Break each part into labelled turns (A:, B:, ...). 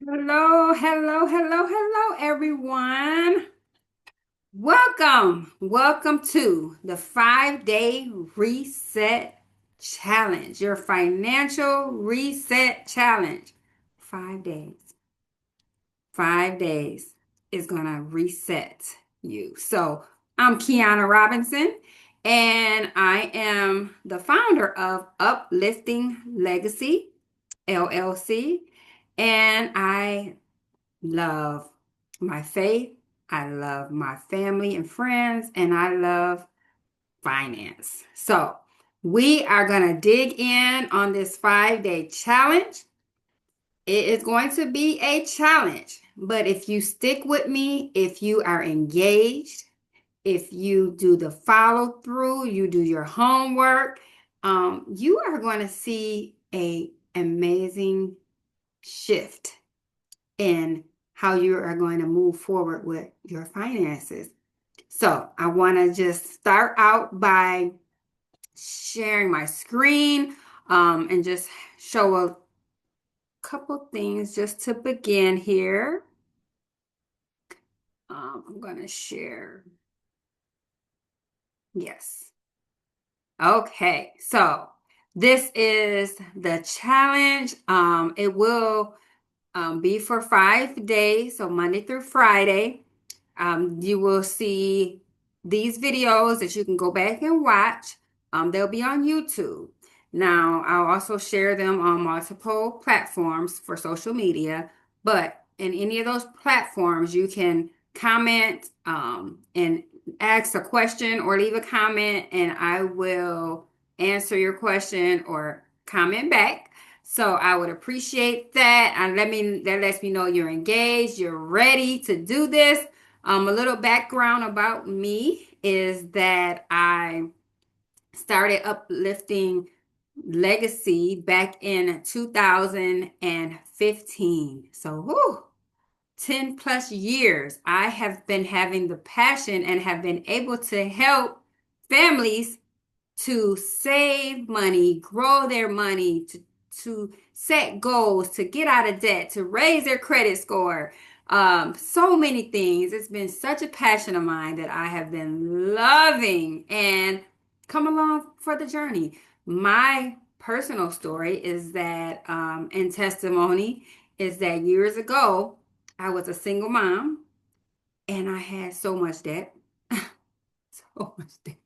A: Hello, hello, hello, hello, everyone. Welcome to the 5 Day Reset Challenge, your financial reset challenge. 5 days. 5 days is going to reset you. So, I'm Keana Robinson, and I am the founder of Uplifting Legacy LLC, and I love my faith. I love my family and friends, and I love finance. So, we are going to dig in on this 5 day challenge. It is going to be a challenge, but if you stick with me, if you are engaged, if you do the follow through, you do your homework, you are going to see a amazing shift in how you are going to move forward with your finances. So I want to just start out by sharing my screen and just show a couple things just to begin here. I'm going to share. Yes. Okay. So this is the challenge. It will be for 5 days, so Monday through Friday. You will see these videos that you can go back and watch. They'll be on YouTube. Now, I'll also share them on multiple platforms for social media, but in any of those platforms, you can comment and ask a question or leave a comment, and I will answer your question or comment back. So I would appreciate that. And that lets me know you're engaged, you're ready to do this. A little background about me is that I started Uplifting Legacy back in 2015. So, whew, 10 plus years, I have been having the passion and have been able to help families to save money, grow their money, to set goals, to get out of debt, to raise their credit score. So many things. It's been such a passion of mine that I have been loving and come along for the journey. My personal story is that, and testimony is that years ago, I was a single mom and I had so much debt. So much debt.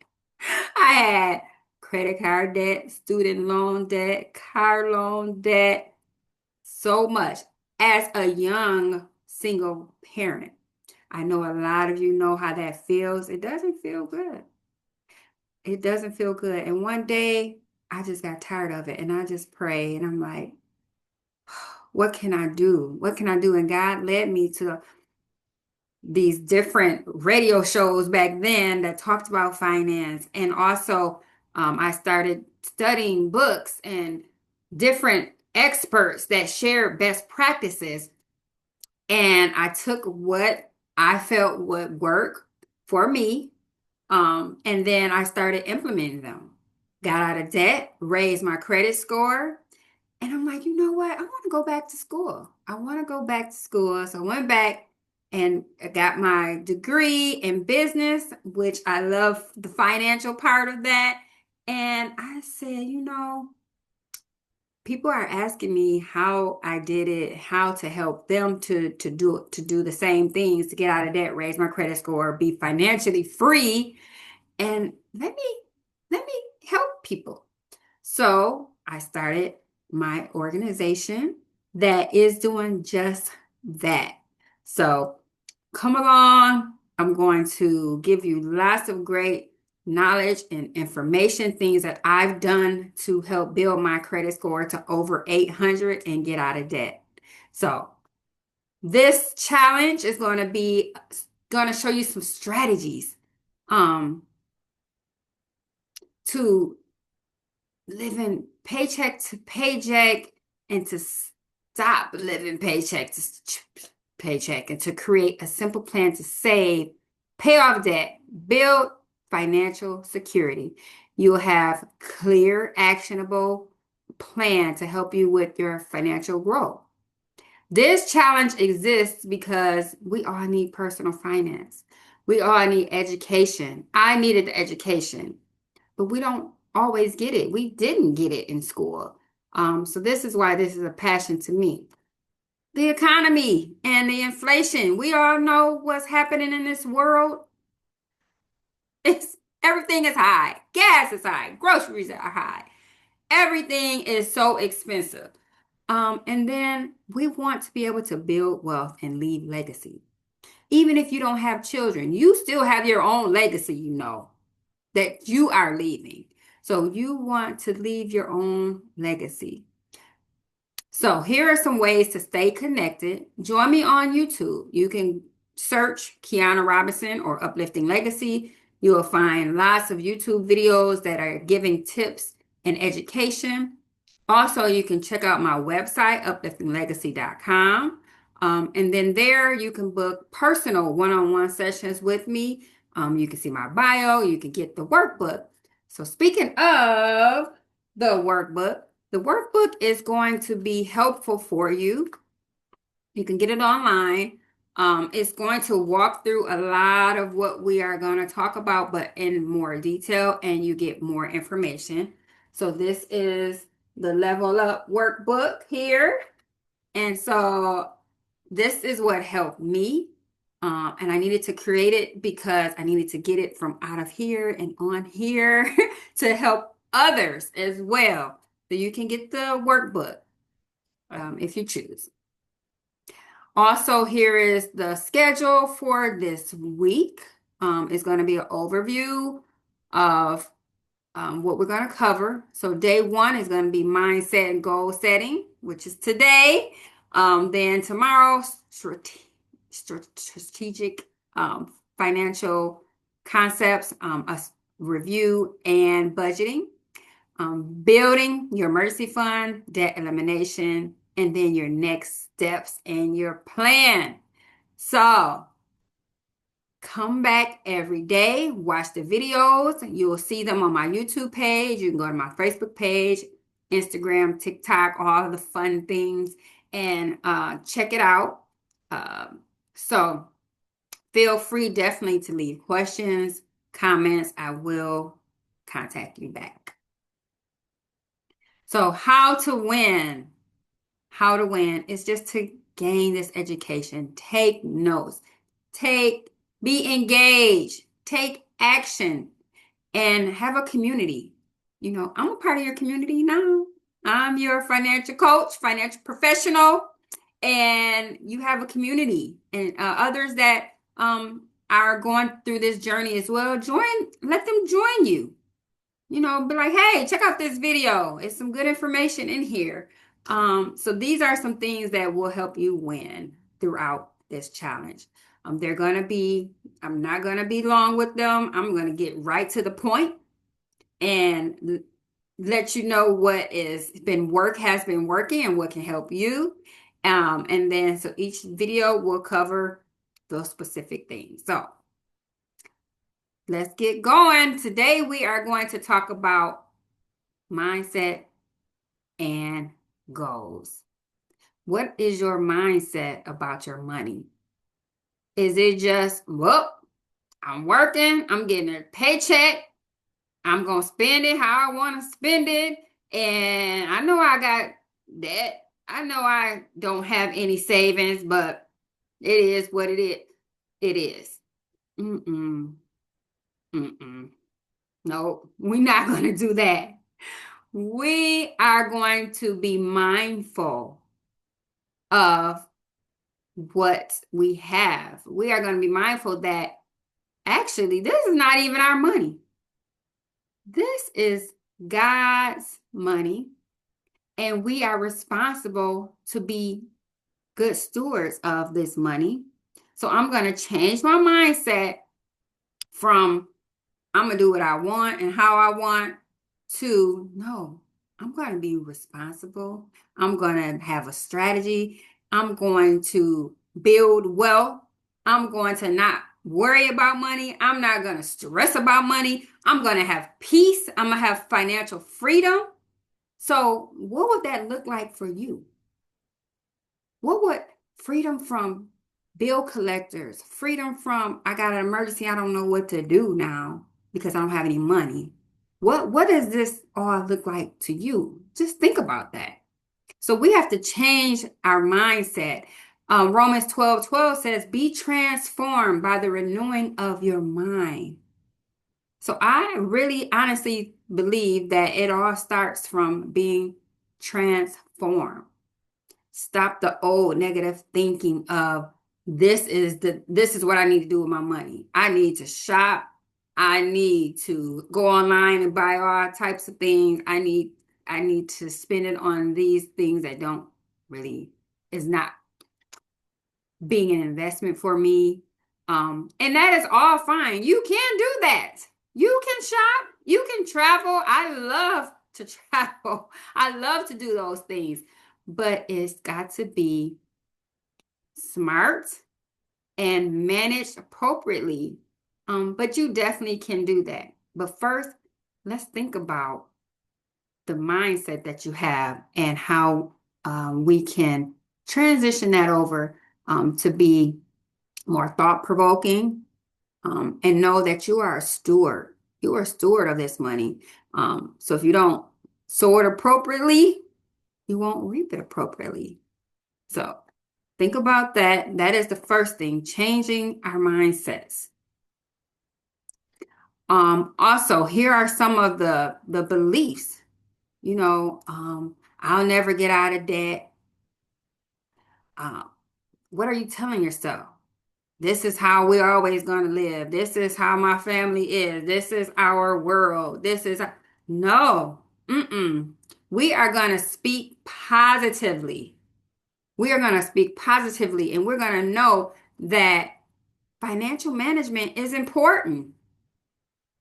A: I had credit card debt, student loan debt, car loan debt, so much as a young single parent. I know a lot of you know how that feels. It doesn't feel good. It doesn't feel good. And one day I just got tired of it and I just prayed and I'm like, what can I do? What can I do? And God led me to these different radio shows back then that talked about finance. And also, I started studying books and different experts that shared best practices. And I took what I felt would work for me. And then I started implementing them. Got out of debt, raised my credit score, and I'm like, you know what? I want to go back to school. I want to go back to school. So I went back and I got my degree in business, which I love the financial part of that. And I said, people are asking me how I did it, how to help them to do the same things, to get out of debt, raise my credit score, be financially free, and let me help people. So I started my organization that is doing just that. So come along. I'm going to give you lots of great knowledge and information, things that I've done to help build my credit score to over 800 and get out of debt. So this challenge is going to show you some strategies um, to living paycheck to paycheck and to stop living paycheck to paycheck and to create a simple plan to save, pay off debt, build financial security. You'll have clear, actionable plan to help you with your financial growth. This challenge exists because we all need personal finance. We all need education. I needed the education, but we don't always get it. We didn't get it in school. So this is why this is a passion to me. The economy and the inflation. We all know what's happening in this world. It's everything is high. Gas is high. Groceries are high. Everything is so expensive. And then we want to be able to build wealth and leave legacy. Even if you don't have children, you still have your own legacy, that you are leaving. So you want to leave your own legacy. So here are some ways to stay connected. Join me on YouTube. You can search Keana Robinson or Uplifting Legacy. You will find lots of YouTube videos that are giving tips and education. Also, you can check out my website, upliftinglegacy.com. And then there you can book personal one-on-one sessions with me. You can see my bio. You can get the workbook. So speaking of the workbook is going to be helpful for you. You can get it online. It's going to walk through a lot of what we are going to talk about, but in more detail, and you get more information. So this is the Level Up workbook here. And so this is what helped me. And I needed to create it because I needed to get it from out of here and on here to help others as well. So you can get the workbook if you choose. Also, here is the schedule for this week. It's going to be an overview of what we're going to cover. So day one is going to be mindset and goal setting, which is today. Then tomorrow, strategic financial concepts, a review and budgeting. Building your emergency fund, debt elimination, and then your next steps and your plan. So come back every day, watch the videos. You will see them on my YouTube page. You can go to my Facebook page, Instagram, TikTok, all the fun things, and check it out. So feel free definitely to leave questions, comments. I will contact you back. So how to win? How to win is just to gain this education. Take notes. Be engaged. Take action and have a community. I'm a part of your community now. I'm your financial coach, financial professional, and you have a community and others that are going through this journey as well. Let them join you. Be like, hey, check out this video. It's some good information in here. So these are some things that will help you win throughout this challenge. I'm not going to be long with them. I'm going to get right to the point and let you know what has been working and what can help you. And then so each video will cover those specific things. So let's get going. Today we are going to talk about mindset and goals. What is your mindset about your money? Is it just, well, I'm working, I'm getting a paycheck, I'm going to spend it how I want to spend it, and I know I got debt. I know I don't have any savings, but it is what it is. It is. No, we're not going to do that. We are going to be mindful of what we have. We are going to be mindful that actually this is not even our money. This is God's money, and we are responsible to be good stewards of this money. So I'm going to change my mindset from I'm going to do what I want and how I want to no, I'm going to be responsible. I'm going to have a strategy. I'm going to build wealth. I'm going to not worry about money. I'm not going to stress about money. I'm going to have peace. I'm going to have financial freedom. So what would that look like for you? What would freedom from bill collectors, freedom from I got an emergency, I don't know what to do now because I don't have any money. What does this all look like to you? Just think about that. So we have to change our mindset. Romans 12:12 says, be transformed by the renewing of your mind. So I really honestly believe that it all starts from being transformed. Stop the old negative thinking of this is what I need to do with my money. I need to shop. I need to go online and buy all types of things. I need to spend it on these things that don't really is not being an investment for me. And that is all fine. You can do that. You can shop. You can travel. I love to travel. I love to do those things, but it's got to be smart and managed appropriately. But you definitely can do that. But first, let's think about the mindset that you have and how we can transition that over to be more thought provoking, and know that you are a steward. You are a steward of this money. So if you don't sow it appropriately, you won't reap it appropriately. So think about that. That is the first thing, changing our mindsets. Also, here are some of the beliefs. I'll never get out of debt. Uh, what are you telling yourself? This is how we're always going to live. This is how my family is. This is our world. No. Mm-mm. We are going to speak positively. We are going to speak positively, and we're going to know that financial management is important.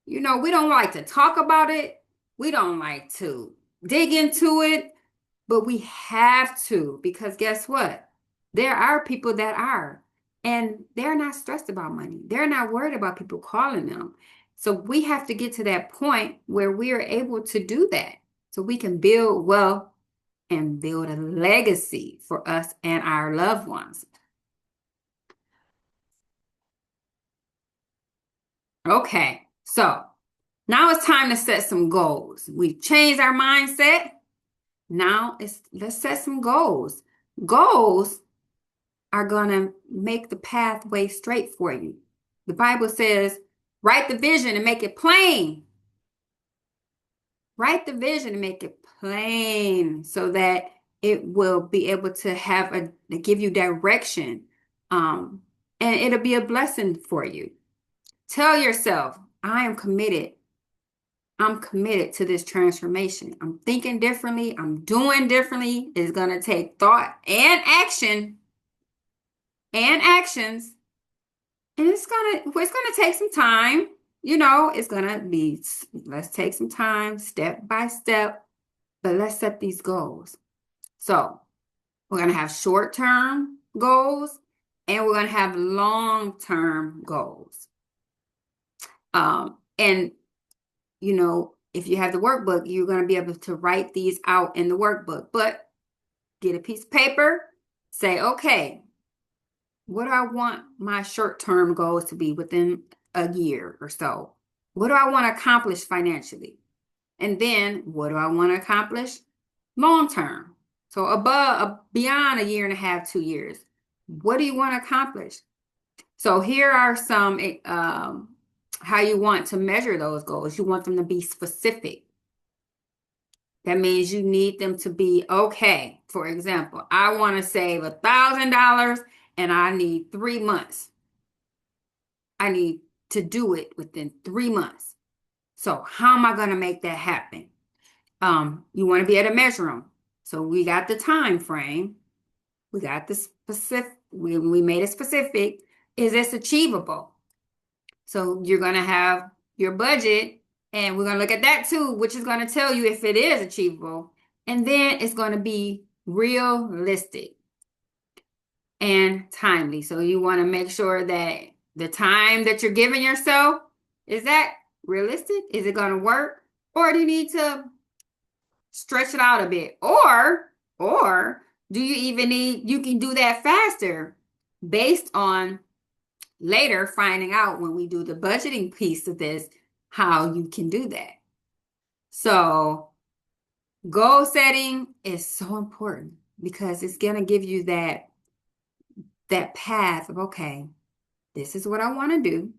A: We don't like to talk about it. We don't like to dig into it, but we have to, because guess what? There are people that are, and they're not stressed about money. They're not worried about people calling them. So we have to get to that point where we are able to do that so we can build wealth and build a legacy for us and our loved ones. Okay, so now it's time to set some goals. We've changed our mindset. Now let's set some goals. Goals are going to make the pathway straight for you. The Bible says, write the vision and make it plain. Write the vision and make it plain so that it will be able to give you direction. And it'll be a blessing for you. Tell yourself, I am committed. I'm committed to this transformation. I'm thinking differently. I'm doing differently. It's going to take thought and action and actions. And it's gonna take some time. Let's take some time, step by step, but let's set these goals. So we're gonna have short-term goals and we're gonna have long-term goals. And if you have the workbook, you're gonna be able to write these out in the workbook. But get a piece of paper, say, okay, what do I want my short-term goals to be within a year or so? What do I want to accomplish financially? And then what do I want to accomplish long-term? So beyond a year and a half, 2 years. What do you want to accomplish? So here are some how you want to measure those goals. You want them to be specific. That means you need them to be okay. For example, I want to save $1,000 and I need 3 months. I need to do it within 3 months. So how am I going to make that happen? You want to be able to measure them. So we got the time frame. We got the specific. We made it specific. Is this achievable? So you're going to have your budget, and we're going to look at that too, which is going to tell you if it is achievable. And then it's going to be realistic and timely. So you want to make sure that the time that you're giving yourself, is that realistic? Is it going to work? Or do you need to stretch it out a bit? Or Do you even need, you can do that faster based on later finding out when we do the budgeting piece of this, how you can do that. So goal setting is so important because it's going to give you that path of, okay, this is what I want to do.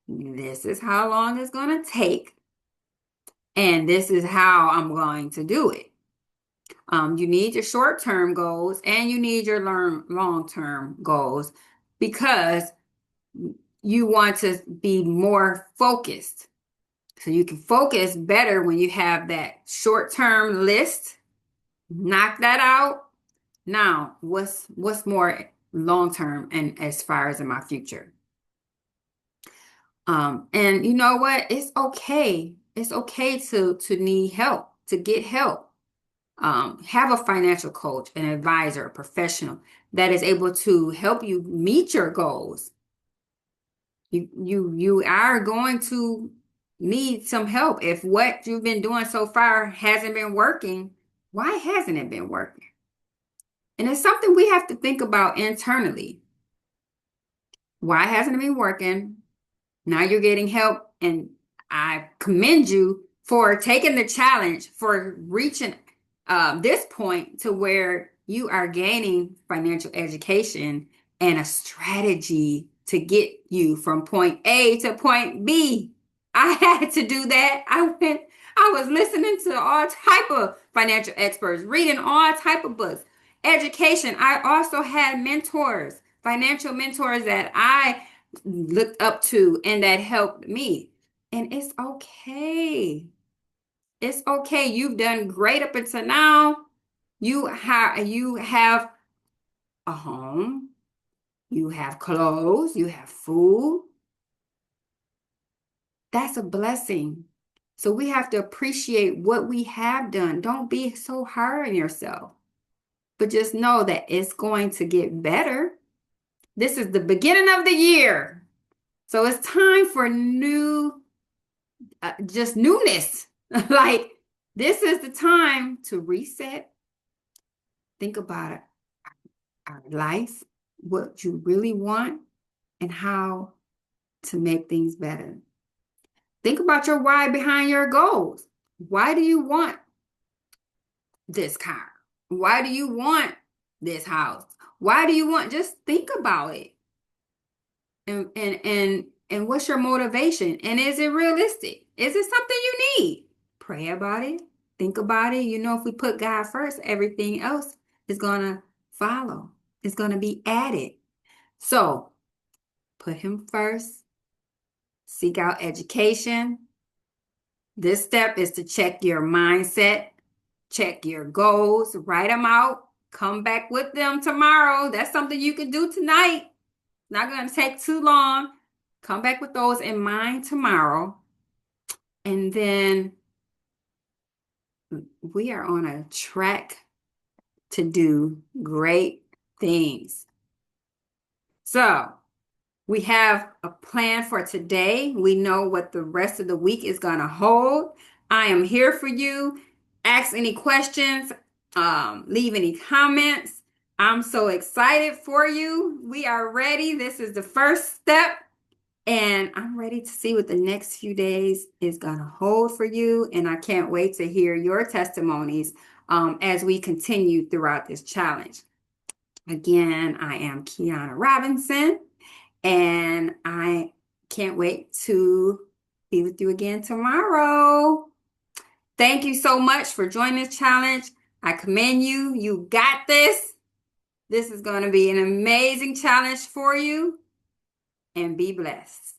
A: This is how long it's going to take. And this is how I'm going to do it. You need your short-term goals and you need your long-term goals because you want to be more focused. So you can focus better when you have that short-term list. Knock that out. Now, what's more long-term and as far as in my future? And you know what? It's okay. It's okay to need help, to get help. Have a financial coach, an advisor, a professional that is able to help you meet your goals. You are going to need some help. If what you've been doing so far hasn't been working, why hasn't it been working? And it's something we have to think about internally. Why hasn't it been working? Now you're getting help, and I commend you for taking the challenge, for reaching this point to where you are gaining financial education and a strategy to get you from point A to point B. I had to do that. I was listening to all type of financial experts, reading all type of books, education. I also had mentors, financial mentors that I looked up to and that helped me. And it's okay. It's okay. You've done great up until now. You have a home, you have clothes, you have food. That's a blessing. So we have to appreciate what we have done. Don't be so hard on yourself. But just know that it's going to get better. This is the beginning of the year. So it's time for just newness. Like, this is the time to reset, think about it, our life, what you really want, and how to make things better. Think about your why behind your goals. Why do you want this car? Why do you want this house? Why do you want, just think about it. And what's your motivation? And is it realistic? Is it something you need? Pray about it. Think about it. You know, if we put God first, everything else is going to follow. It's going to be added. So put him first. Seek out education. This step is to check your mindset, check your goals, write them out, come back with them tomorrow. That's something you can do tonight. Not going to take too long. Come back with those in mind tomorrow. And then we are on a track to do great things. So we have a plan for today. We know what the rest of the week is going to hold. I am here for you. Ask any questions, leave any comments. I'm so excited for you. We are ready. This is the first step. And I'm ready to see what the next few days is going to hold for you. And I can't wait to hear your testimonies as we continue throughout this challenge. Again, I am Keana Robinson, and I can't wait to be with you again tomorrow. Thank you so much for joining this challenge. I commend you. You got this. This is going to be an amazing challenge for you. And be blessed.